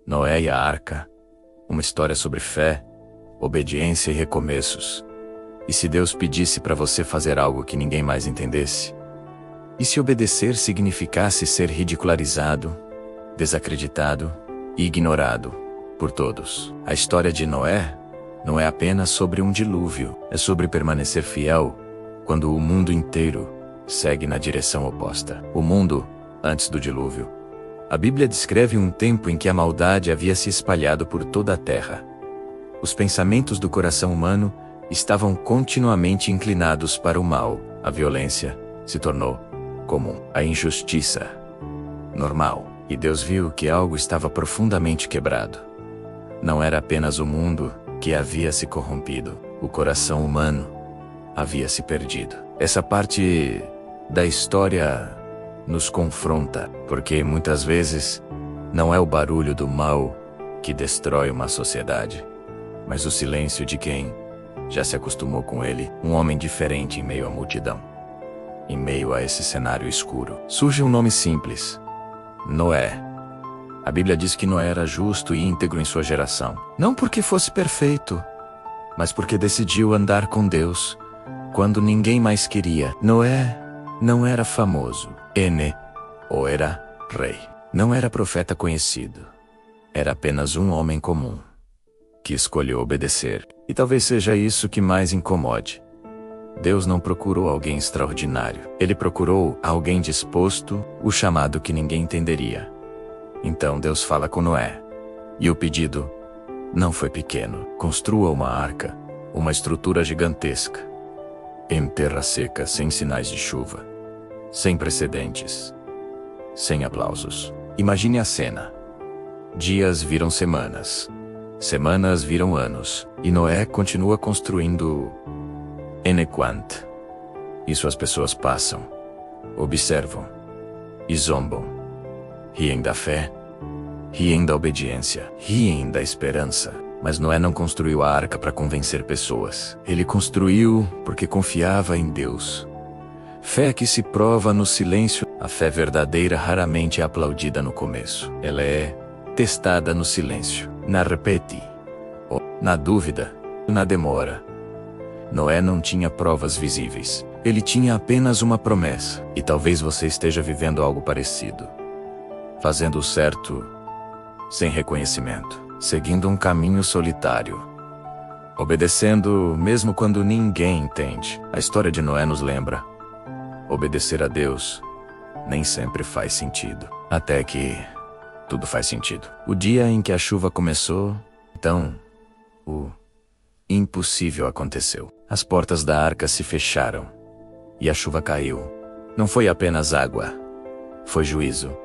Noé e a Arca, uma história sobre fé, obediência e recomeços. E se Deus pedisse para você fazer algo que ninguém mais entendesse? E se obedecer significasse ser ridicularizado, desacreditado e ignorado por todos? A história de Noé não é apenas sobre um dilúvio, é sobre permanecer fiel quando o mundo inteiro segue na direção oposta. O mundo antes do dilúvio. A Bíblia descreve um tempo em que a maldade havia se espalhado por toda a terra. Os pensamentos do coração humano estavam continuamente inclinados para o mal. A violência se tornou comum. A injustiça, normal. E Deus viu que algo estava profundamente quebrado. Não era apenas o mundo que havia se corrompido. O coração humano havia se perdido. Essa parte da história nos confronta, porque muitas vezes não é o barulho do mal que destrói uma sociedade, mas o silêncio de quem já se acostumou com ele. Um homem diferente em meio à multidão. Em meio a esse cenário escuro, surge um nome simples: Noé. A Bíblia diz que Noé era justo e íntegro em sua geração. Não porque fosse perfeito, mas porque decidiu andar com Deus quando ninguém mais queria. Noé não era famoso, ou era rei. Não era profeta conhecido. Era apenas um homem comum que escolheu obedecer. E talvez seja isso que mais incomode. Deus não procurou alguém extraordinário. Ele procurou alguém disposto, o chamado que ninguém entenderia. Então Deus fala com Noé. E o pedido não foi pequeno. Construa uma arca, uma estrutura gigantesca, em terra seca, sem sinais de chuva, sem precedentes, sem aplausos. Imagine a cena. Dias viram semanas. Semanas viram anos. E Noé continua construindo enquanto isso as pessoas passam, observam e zombam. Riem da fé, riem da obediência, riem da esperança. Mas Noé não construiu a arca para convencer pessoas. Ele construiu porque confiava em Deus. Fé que se prova no silêncio. A fé verdadeira raramente é aplaudida no começo. Ela é testada no silêncio, na repete, na dúvida, na demora. Noé não tinha provas visíveis. Ele tinha apenas uma promessa. E talvez você esteja vivendo algo parecido. Fazendo o certo sem reconhecimento. Seguindo um caminho solitário. Obedecendo mesmo quando ninguém entende. A história de Noé nos lembra: obedecer a Deus nem sempre faz sentido. Até que tudo faz sentido. O dia em que a chuva começou, então o impossível aconteceu. As portas da arca se fecharam e a chuva caiu. Não foi apenas água, foi juízo,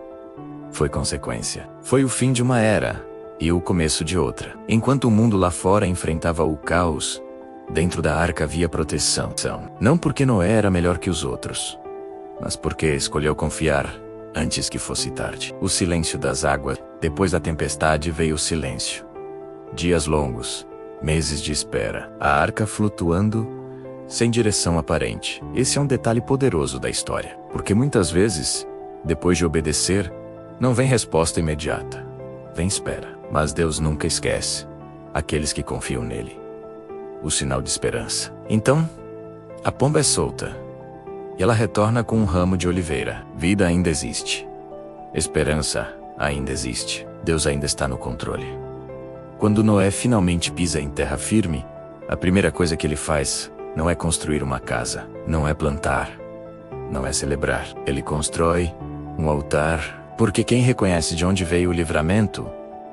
foi consequência. Foi o fim de uma era e o começo de outra. Enquanto o mundo lá fora enfrentava o caos, dentro da arca havia proteção. Não porque Noé era melhor que os outros, mas porque escolheu confiar antes que fosse tarde. O silêncio das águas. Depois da tempestade veio o silêncio. Dias longos, meses de espera. A arca flutuando, sem direção aparente. Esse é um detalhe poderoso da história, porque muitas vezes, depois de obedecer, não vem resposta imediata. Vem espera. Mas Deus nunca esquece aqueles que confiam nele. O sinal de esperança. Então, a pomba é solta. E ela retorna com um ramo de oliveira. Vida ainda existe. Esperança ainda existe. Deus ainda está no controle. Quando Noé finalmente pisa em terra firme, a primeira coisa que ele faz não é construir uma casa, não é plantar, não é celebrar. Ele constrói um altar, porque quem reconhece de onde veio o livramento,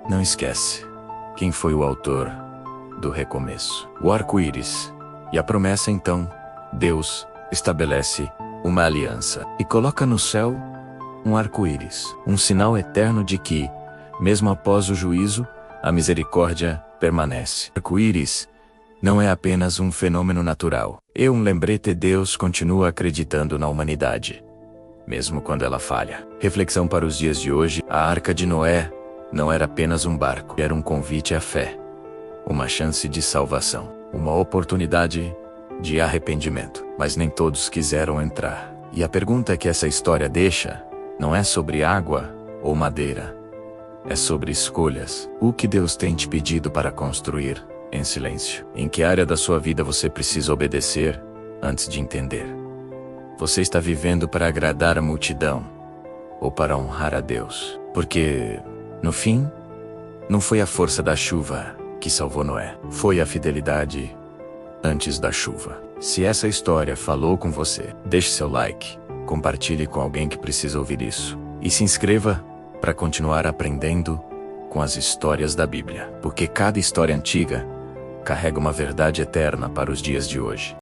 não esquece quem foi o autor do recomeço. O arco-íris. E a promessa então, Deus estabelece uma aliança e coloca no céu um arco-íris, um sinal eterno de que, mesmo após o juízo, a misericórdia permanece. O arco-íris não é apenas um fenômeno natural. É um lembrete. Deus continua acreditando na humanidade, mesmo quando ela falha. Reflexão para os dias de hoje. A Arca de Noé não era apenas um barco. Era um convite à fé, uma chance de salvação, uma oportunidade de arrependimento. Mas nem todos quiseram entrar. E a pergunta que essa história deixa não é sobre água ou madeira, É sobre escolhas. O que Deus tem te pedido para construir, em silêncio. Em que área da sua vida você precisa obedecer antes de entender? Você está vivendo para agradar a multidão ou para honrar a Deus? Porque, no fim, não foi a força da chuva que salvou Noé. Foi a fidelidade antes da chuva. Se essa história falou com você, deixe seu like, compartilhe com alguém que precisa ouvir isso. E se inscreva para continuar aprendendo com as histórias da Bíblia. Porque cada história antiga carrega uma verdade eterna para os dias de hoje.